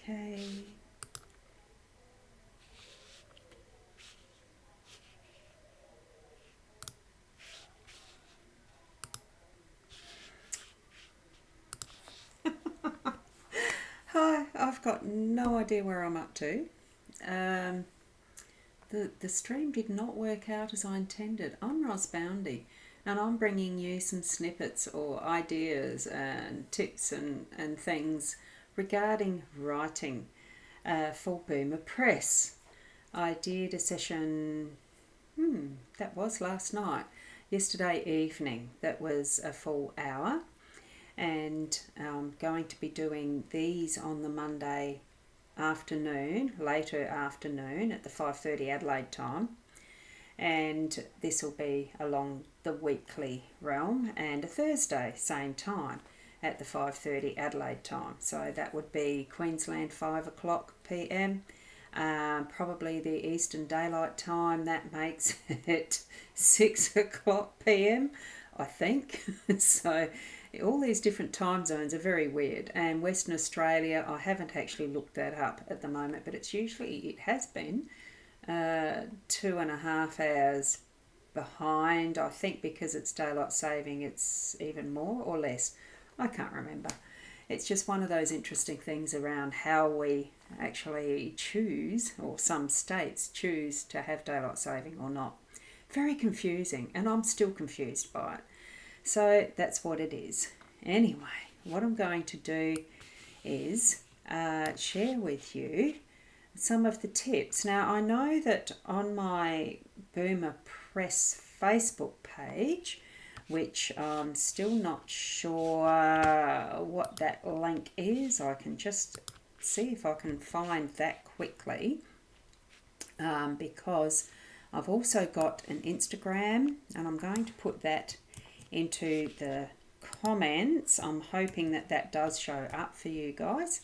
Okay. Hi, I've got no idea where I'm up to. Um, the stream did not work out as I intended. I'm Ros Boundy, and I'm bringing you some snippets or ideas and tips and things regarding writing for Boomer Press. I did a session, that was last night, yesterday evening, that was a full hour, and I'm going to be doing these on the Monday afternoon, later afternoon at the 5:30 Adelaide time, and this will be along the weekly realm, and a Thursday same time at the 5:30 Adelaide time. So that would be Queensland 5 o'clock p.m. Probably the Eastern Daylight Time. That makes it 6 o'clock p.m. I think. So all these different time zones are very weird. And Western Australia, I haven't actually looked that up at the moment, but it has been 2.5 hours behind. I think because it's daylight saving, it's even more or less. I can't remember. It's just one of those interesting things around how we actually choose, or some states choose to have daylight saving or not. Very confusing, and I'm still confused by it. So that's what it is. Anyway, what I'm going to do is share with you some of the tips. Now, I know that on my Boomer Press Facebook page, which I'm still not sure what that link is, I can just see if I can find that quickly, because I've also got an Instagram, and I'm going to put that into the comments. I'm hoping that that does show up for you guys.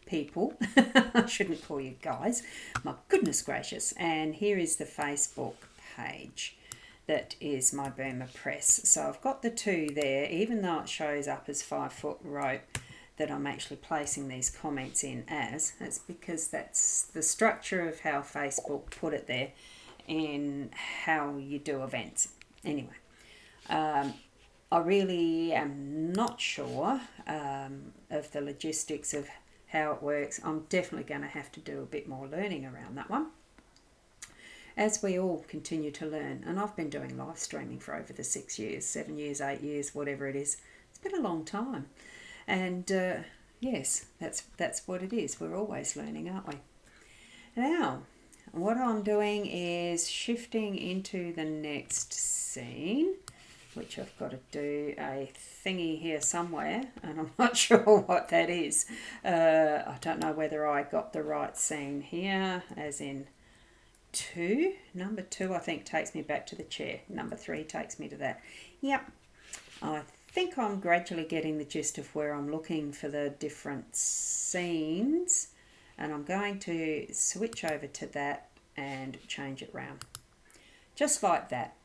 People. I shouldn't call you guys. My goodness gracious. And here is the Facebook page that is my Boomer Press. So I've got the two there, even though it shows up as 5-foot rope that I'm actually placing these comments in as. That's because that's the structure of how Facebook put it there in how you do events. Anyway, I really am not sure of the logistics of how it works. I'm definitely going to have to do a bit more learning around that one, as we all continue to learn. And I've been doing live streaming for over the 6 years, 7 years, 8 years, whatever it is. It's been a long time. And yes, that's what it is. We're always learning, aren't we? Now, what I'm doing is shifting into the next scene, which I've got to do a thingy here somewhere, and I'm not sure what that is. I don't know whether I got the right scene here, as in 2. Number 2, I think, takes me back to the chair. Number 3 takes me to that. Yep. I think I'm gradually getting the gist of where I'm looking for the different scenes. And I'm going to switch over to that and change it round. Just like that.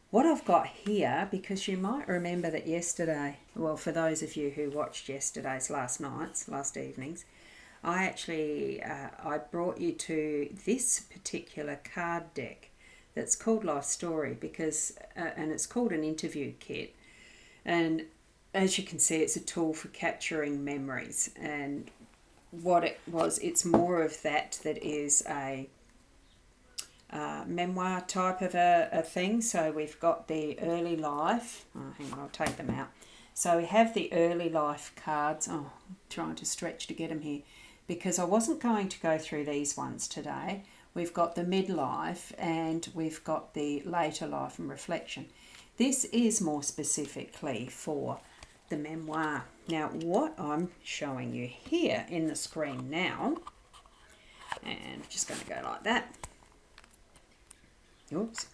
What I've got here, because you might remember that yesterday, well, for those of you who watched yesterday's last evenings, I actually I brought you to this particular card deck that's called Life Story, because and it's called an interview kit. And as you can see, it's a tool for capturing memories. And what it was, it's more of that is a memoir type of a thing. So we've got the early life. Oh, hang on, I'll take them out. So we have the early life cards. Oh, I'm trying to stretch to get them here because I wasn't going to go through these ones today. We've got the midlife and we've got the later life and reflection. This is more specifically for the memoir. Now, what I'm showing you here in the screen now, and I'm just going to go like that. Oops.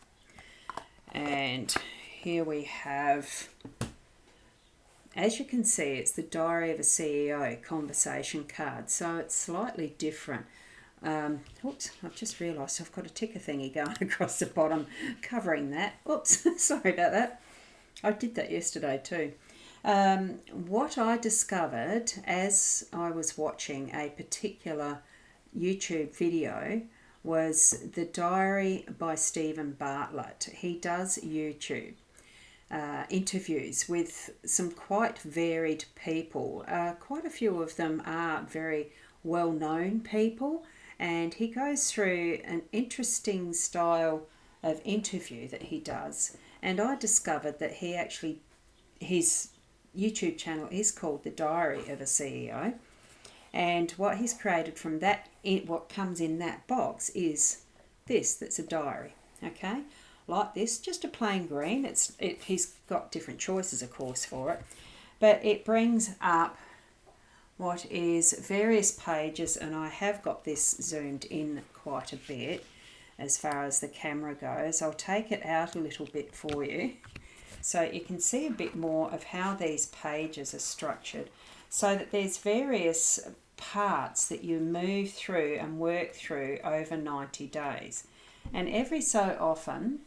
And here we have, as you can see, it's the Diary of a CEO conversation card. So it's slightly different. Oops, I've just realised I've got a ticker thingy going across the bottom covering that. Oops, sorry about that. I did that yesterday too. What I discovered as I was watching a particular YouTube video was the Diary by Stephen Bartlett. He does YouTube interviews with some quite varied people. Quite a few of them are very well-known people, and he goes through an interesting style of interview that he does. And I discovered that his YouTube channel is called The Diary of a CEO. And what he's created from that, what comes in that box is this, that's a diary, okay? Like this, just a plain green. He's got different choices, of course, for it. But it brings up what is various pages, and I have got this zoomed in quite a bit as far as the camera goes. I'll take it out a little bit for you so you can see a bit more of how these pages are structured, so that there's various parts that you move through and work through over 90 days. And every so often,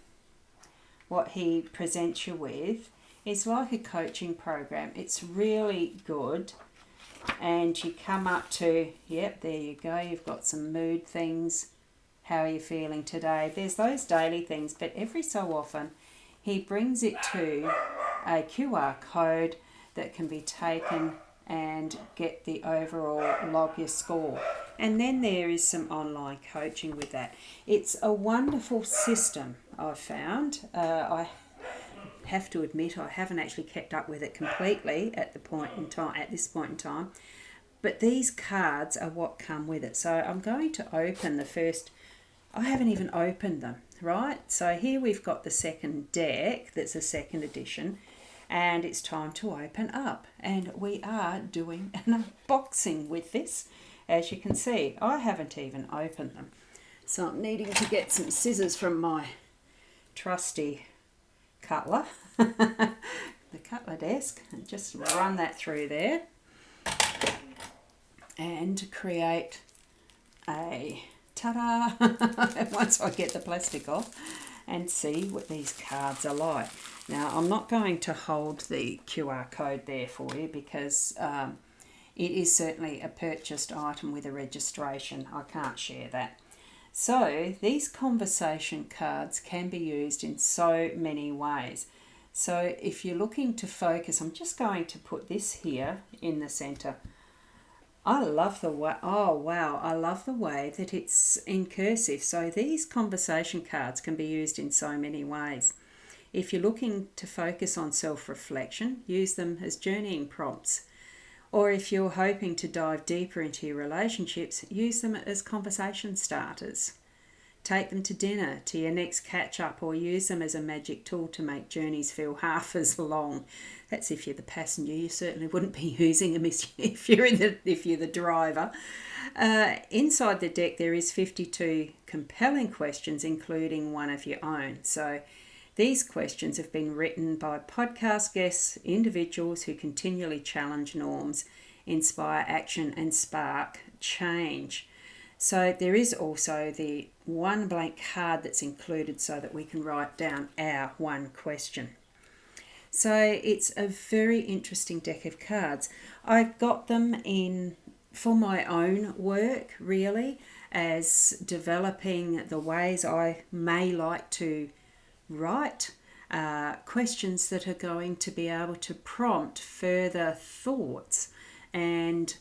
what he presents you with is like a coaching program. It's really good. And you come up to, yep, there you go. You've got some mood things. How are you feeling today? There's those daily things, but every so often he brings it to a QR code that can be taken and get the overall log your score. And then there is some online coaching with that. It's a wonderful system, I've found. I have to admit I haven't actually kept up with it completely at this point in time. But these cards are what come with it. So I'm going to open the first. I haven't even opened them, right? So here we've got the second deck, that's a second edition. And it's time to open up, and we are doing an unboxing with this. As you can see, I haven't even opened them, so I'm needing to get some scissors from my trusty cutler, the cutler desk, and just run that through there and create a ta-da once I get the plastic off and see what these cards are like. Now, I'm not going to hold the QR code there for you because it is certainly a purchased item with a registration. I can't share that. So, these conversation cards can be used in so many ways. So, if you're looking to focus, I'm just going to put this here in the center. I love the way, oh wow, I love the way that it's in cursive. So, these conversation cards can be used in so many ways. If you're looking to focus on self-reflection, use them as journeying prompts. Or if you're hoping to dive deeper into your relationships, use them as conversation starters. Take them to dinner, to your next catch-up, or use them as a magic tool to make journeys feel half as long. That's if you're the passenger. You certainly wouldn't be using them if you're the driver. Inside the deck, there is 52 compelling questions, including one of your own. So these questions have been written by podcast guests, individuals who continually challenge norms, inspire action and spark change. So there is also the one blank card that's included so that we can write down our one question. So it's a very interesting deck of cards. I've got them in for my own work, really, as developing the ways I may like to write questions that are going to be able to prompt further thoughts and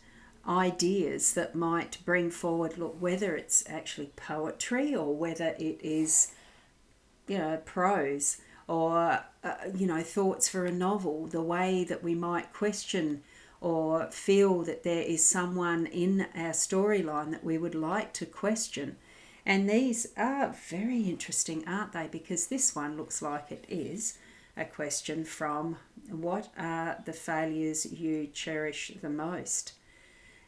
ideas that might bring forward, look, whether it's actually poetry or whether it is, prose or, thoughts for a novel, the way that we might question or feel that there is someone in our storyline that we would like to question. And these are very interesting, aren't they? Because this one looks like it is a question from what are the failures you cherish the most?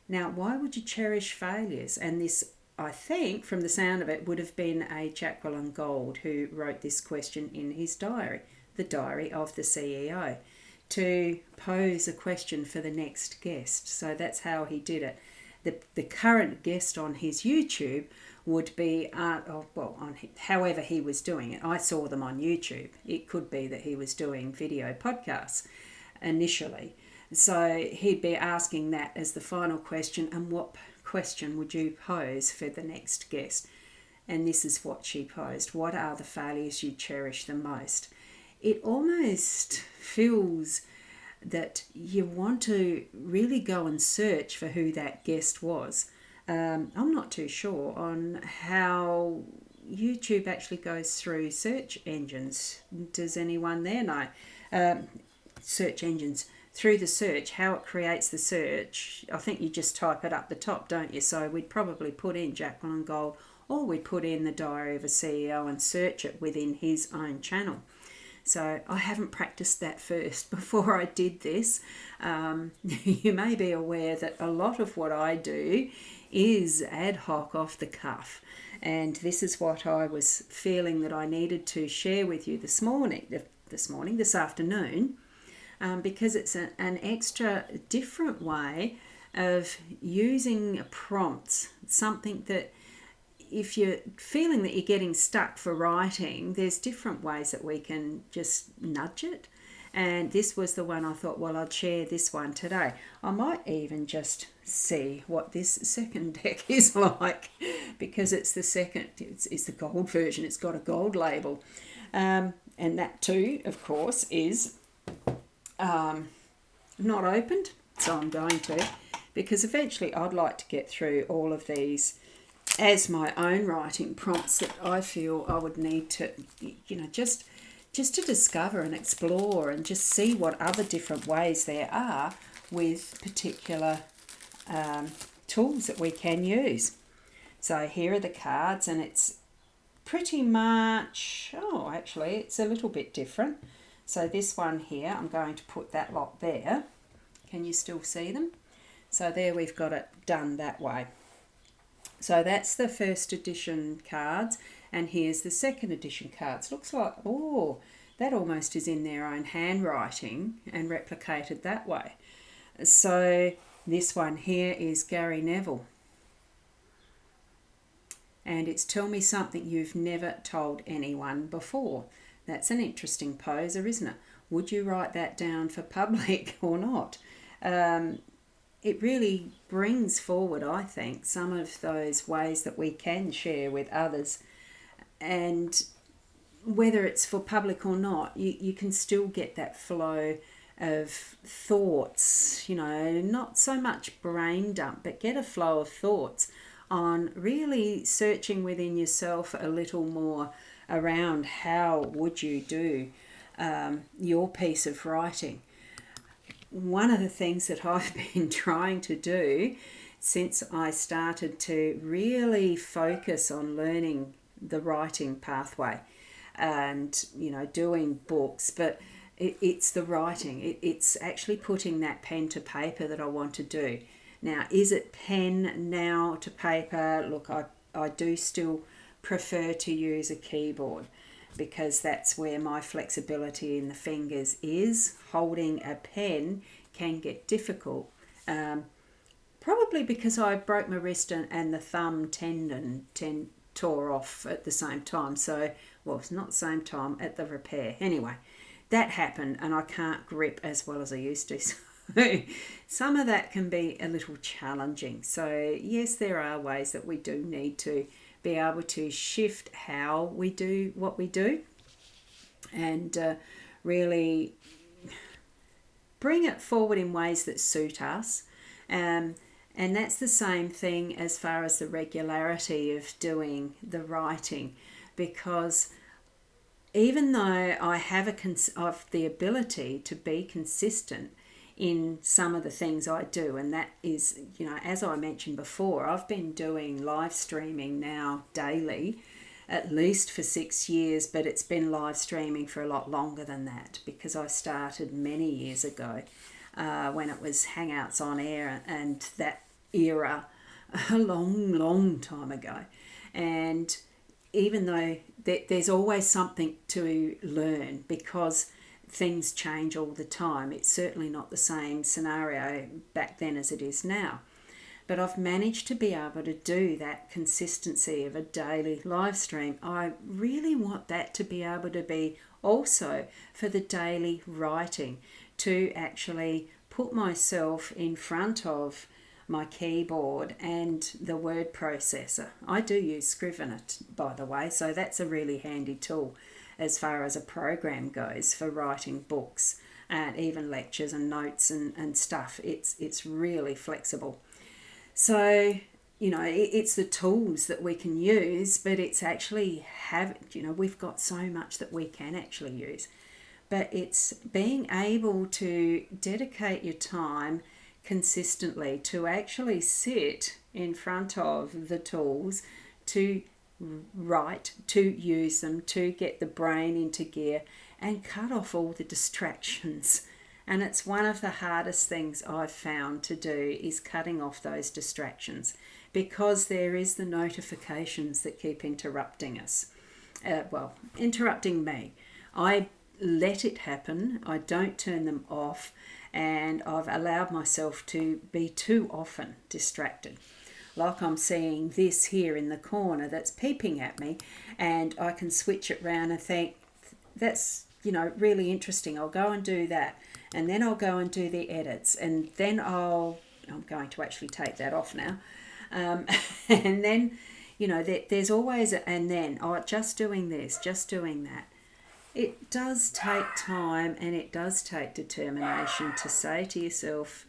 Now, why would you cherish failures? And this, I think, from the sound of it, would have been a Jacqueline Gold who wrote this question in his diary, the Diary of the CEO, to pose a question for the next guest. So that's how he did it. The current guest on his YouTube would be, however he was doing it. I saw them on YouTube. It could be that he was doing video podcasts initially. So he'd be asking that as the final question, and what question would you pose for the next guest? And this is what she posed. What are the failures you cherish the most? It almost feels that you want to really go and search for who that guest was. I'm not too sure on how YouTube actually goes through search engines. Does anyone there know? Search engines. Through the search, how it creates the search. I think you just type it up the top, don't you? So we'd probably put in Jacqueline Gold, or we'd put in the Diary of a CEO and search it within his own channel. So I haven't practiced that first before I did this. You may be aware that a lot of what I do is ad hoc, off the cuff. And this is what I was feeling that I needed to share with you this afternoon, because it's an extra different way of using prompts, something that if you're feeling that you're getting stuck for writing, there's different ways that we can just nudge it. And this was the one I thought, well, I'd share this one today. I might even just see what this second deck is like, because it's the second, it's the gold version. It's got a gold label. And that too, of course, is not opened. So I'm going to, because eventually I'd like to get through all of these as my own writing prompts that I feel I would need to, just to discover and explore and just see what other different ways there are with particular tools that we can use. So here are the cards, and it's pretty much, actually it's a little bit different. So this one here, I'm going to put that lot there. Can you still see them? So there we've got it done that way. So that's the first edition cards, and here's the second edition cards. Looks like, that almost is in their own handwriting and replicated that way. So this one here is Gary Neville. And it's tell me something you've never told anyone before. That's an interesting poser, isn't it? Would you write that down for public or not? It really brings forward, I think, some of those ways that we can share with others. And whether it's for public or not, you can still get that flow of thoughts, not so much brain dump, but get a flow of thoughts on really searching within yourself a little more around how would you do your piece of writing. One of the things that I've been trying to do since I started to really focus on learning the writing pathway and, doing books, but it's the writing. It's actually putting that pen to paper that I want to do. Now, is it pen now to paper? Look, I do still prefer to use a keyboard, because that's where my flexibility in the fingers is. Holding a pen can get difficult. probably because I broke my wrist and the thumb tendon tore off at the same time. So, well, it's not the same time, at the repair. Anyway, that happened and I can't grip as well as I used to. So some of that can be a little challenging. So yes, there are ways that we do need to be able to shift how we do what we do, and really bring it forward in ways that suit us. And that's the same thing as far as the regularity of doing the writing, because even though I have the ability to be consistent in some of the things I do, and that is, as I mentioned before, I've been doing live streaming now daily, at least for 6 years, but it's been live streaming for a lot longer than that, because I started many years ago when it was Hangouts on Air and that era, a long time ago. And even though there's always something to learn, because things change all the time. It's certainly not the same scenario back then as it is now. But I've managed to be able to do that consistency of a daily live stream. I really want that to be able to be also for the daily writing, to actually put myself in front of my keyboard and the word processor. I do use Scrivener, by the way, so that's a really handy tool as far as a program goes for writing books and even lectures and notes and stuff. It's really flexible. So, it's the tools that we can use, but it's actually we've got so much that we can actually use. But it's being able to dedicate your time consistently to actually sit in front of the tools, to write, to use them, to get the brain into gear and cut off all the distractions. And it's one of the hardest things I've found to do, is cutting off those distractions, because there is the notifications that keep interrupting us. Interrupting me. I let it happen. I don't turn them off, and I've allowed myself to be too often distracted. Like I'm seeing this here in the corner that's peeping at me, and I can switch it round and think, that's, really interesting. I'll go and do that. And then I'll go and do the edits. And then I'm going to actually take that off now. And then, there's always just doing this, just doing that. It does take time, and it does take determination to say to yourself,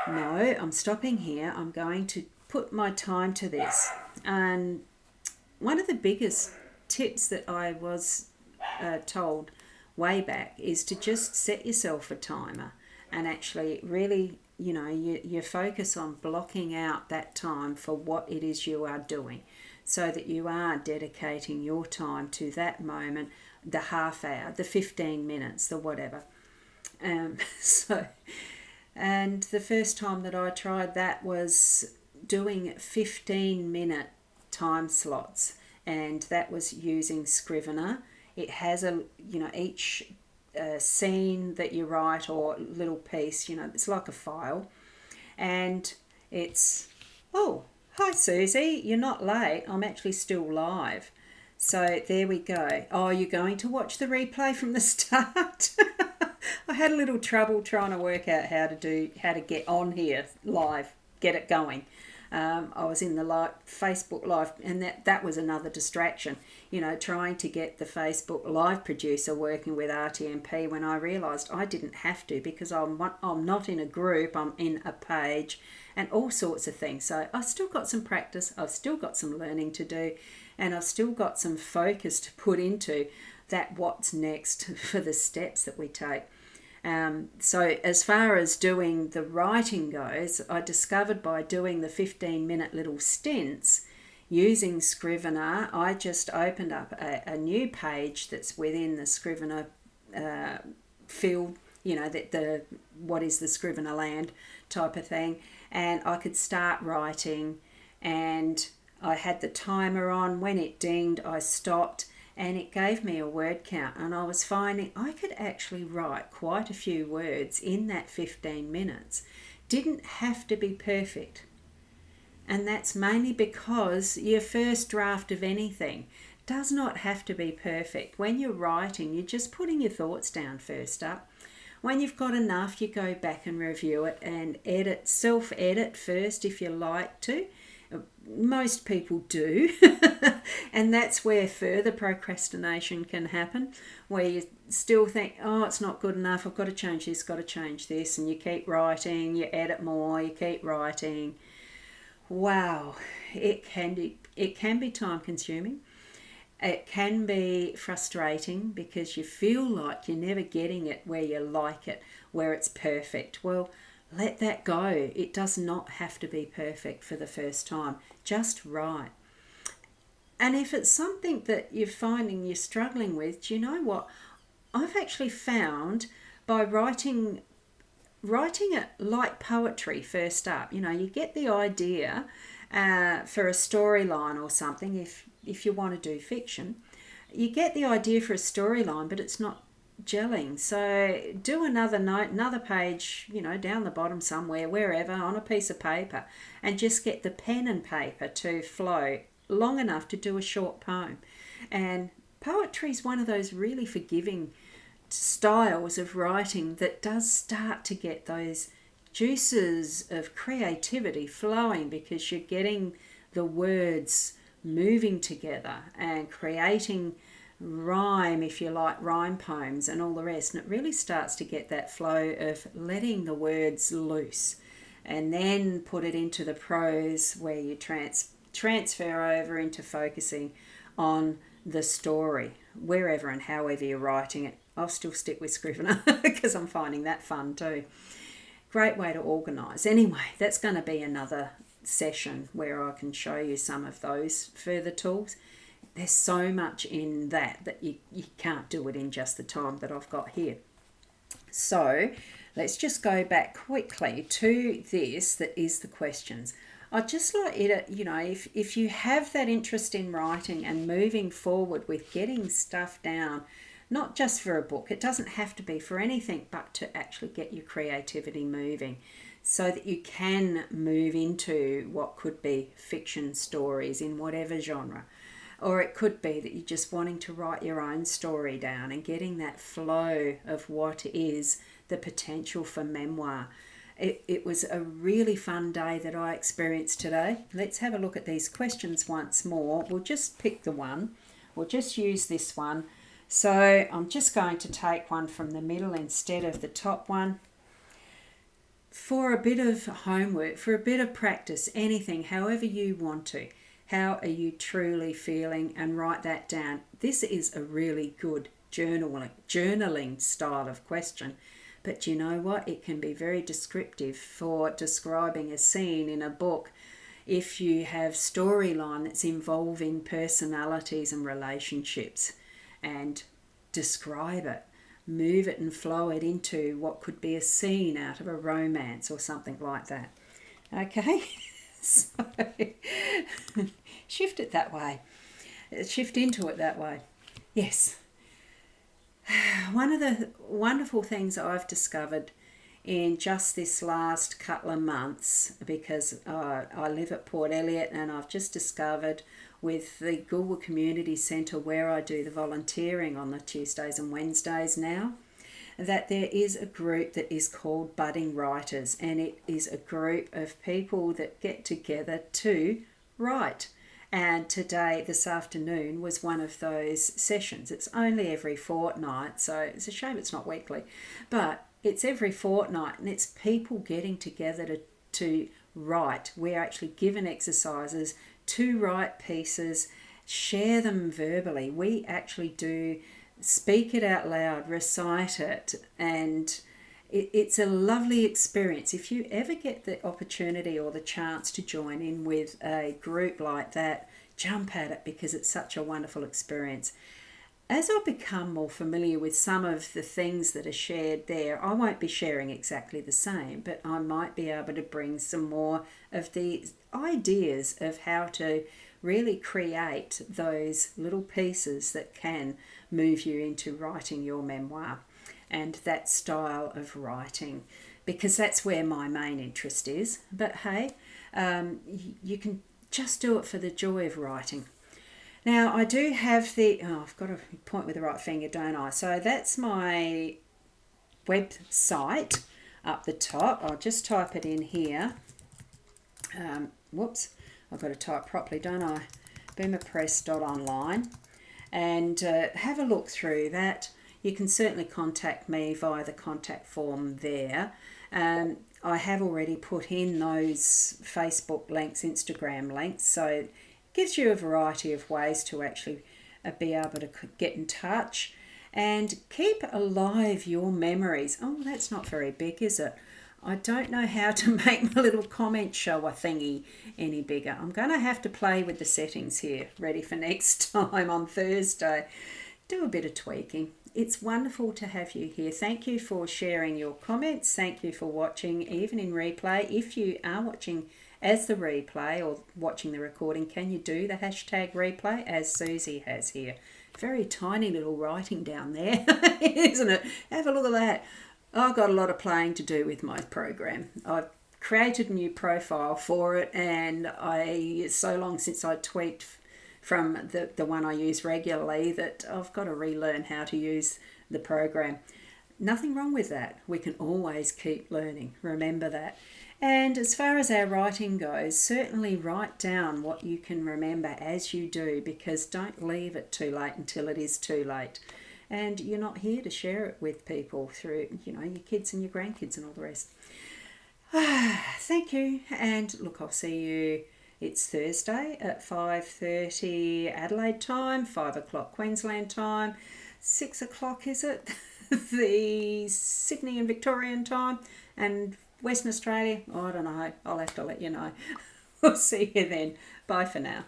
no, I'm stopping here. I'm going to put my time to this. And one of the biggest tips that I was told way back is to just set yourself a timer, and actually really, you focus on blocking out that time for what it is you are doing, so that you are dedicating your time to that moment, the half hour, the 15 minutes, the whatever. And the first time that I tried that was doing 15-minute time slots, and that was using Scrivener. It has each scene that you write, or little piece, it's like a file, and it's, oh, hi Susie, you're not late, I'm actually still live. So there we go. Oh, you're going to watch the replay from the start? I had a little trouble trying to work out how to get on here live, get it going. I was in the Facebook Live, and that was another distraction, trying to get the Facebook Live producer working with RTMP, when I realised I didn't have to, because I'm not in a group, I'm in a page, and all sorts of things. So I've still got some practice, I've still got some learning to do, and I've still got some focus to put into that what's next for the steps that we take. So as far as doing the writing goes, I discovered by doing the 15-minute little stints using Scrivener, I just opened up a new page that's within the Scrivener field, what is the Scrivener land type of thing, and I could start writing, and I had the timer on. When it dinged, I stopped, and it gave me a word count, and I was finding I could actually write quite a few words in that 15 minutes, didn't have to be perfect. And that's mainly because your first draft of anything does not have to be perfect. When you're writing, you're just putting your thoughts down first up. When you've got enough, you go back and review it and self-edit first if you like to. Most people do. And that's where further procrastination can happen, where you still think, oh, it's not good enough, I've got to change this, got to change this, and you keep writing, you edit more, you keep writing. Wow, it can be time consuming. It can be frustrating because you feel like you're never getting it where you like it, where it's perfect. Well, let that go. It does not have to be perfect for the first time. Just write. And if it's something that you're finding you're struggling with, do you know what? I've actually found by writing it like poetry first up. You get the idea for a storyline or something if you want to do fiction. You get the idea for a storyline, but it's not gelling. So do another note, another page, down the bottom somewhere, wherever, on a piece of paper, and just get the pen and paper to flow long enough to do a short poem. And poetry is one of those really forgiving styles of writing that does start to get those juices of creativity flowing, because you're getting the words moving together and creating rhyme, if you like, rhyme poems and all the rest. And it really starts to get that flow of letting the words loose, and then put it into the prose where you transfer over into focusing on the story, wherever and however you're writing it. I'll still stick with Scrivener because I'm finding that fun too. Great way to organise. Anyway, that's going to be another session where I can show you some of those further tools. There's so much in that you can't do it in just the time that I've got here. So let's just go back quickly to this, that is the questions. I'd just like you to, if you have that interest in writing and moving forward with getting stuff down, not just for a book, it doesn't have to be for anything, but to actually get your creativity moving so that you can move into what could be fiction stories in whatever genre. Or it could be that you're just wanting to write your own story down and getting that flow of what is the potential for memoir. It was a really fun day that I experienced today. Let's have a look at these questions once more. We'll just pick the one. We'll just use this one. So I'm just going to take one from the middle instead of the top one. For a bit of homework, for a bit of practice, anything, however you want to. How are you truly feeling? And write that down. This is a really good journaling style of question. But you know what? It can be very descriptive for describing a scene in a book. If you have storyline that's involving personalities and relationships, and describe it, move it and flow it into what could be a scene out of a romance or something like that. Okay, so shift it that way, shift into it that way. Yes. One of the wonderful things I've discovered in just this last couple of months, because I live at Port Elliot, and I've just discovered with the Goolwa Community Centre, where I do the volunteering on the Tuesdays and Wednesdays now, that there is a group that is called Budding Writers, and it is a group of people that get together to write. And today, this afternoon, was one of those sessions. It's only every fortnight, so it's a shame it's not weekly, but it's every fortnight, and it's people getting together to write. We're actually given exercises to write pieces, share them verbally. We actually do speak it out loud, recite it, and it's a lovely experience. If you ever get the opportunity or the chance to join in with a group like that, jump at it, because it's such a wonderful experience. As I become more familiar with some of the things that are shared there, I won't be sharing exactly the same, but I might be able to bring some more of the ideas of how to really create those little pieces that can move you into writing your memoir and that style of writing. because that's where my main interest is. But hey, you can just do it for the joy of writing. Now, I do have I've got to point with the right finger, don't I? So that's my website up the top. I'll just type it in here. Whoops, I've got to type properly, don't I? boomerpress.online, and have a look through that. You can certainly contact me via the contact form there. I have already put in those Facebook links, Instagram links, so it gives you a variety of ways to actually be able to get in touch and keep alive your memories. Oh, that's not very big, is it? I don't know how to make my little comment shower thingy any bigger. I'm going to have to play with the settings here, ready for next time on Thursday. Do a bit of tweaking. It's wonderful to have you here. Thank you for sharing your comments. Thank you for watching, even in replay. If you are watching as the replay or watching the recording, can you do the hashtag replay as Susie has here? Very tiny little writing down there, isn't it? Have a look at that. I've got a lot of playing to do with my program. I've created a new profile for it, and it's so long since I tweaked from the one I use regularly that I've got to relearn how to use the program. Nothing wrong with that. We can always keep learning. Remember that. And as far as our writing goes, certainly write down what you can remember as you do, because don't leave it too late until it is too late. And you're not here to share it with people through, your kids and your grandkids and all the rest. Thank you. And look, I'll see you. It's Thursday at 5:30 Adelaide time, 5 o'clock Queensland time, 6 o'clock, is it? The Sydney and Victorian time, and Western Australia. Oh, I don't know. I'll have to let you know. We'll see you then. Bye for now.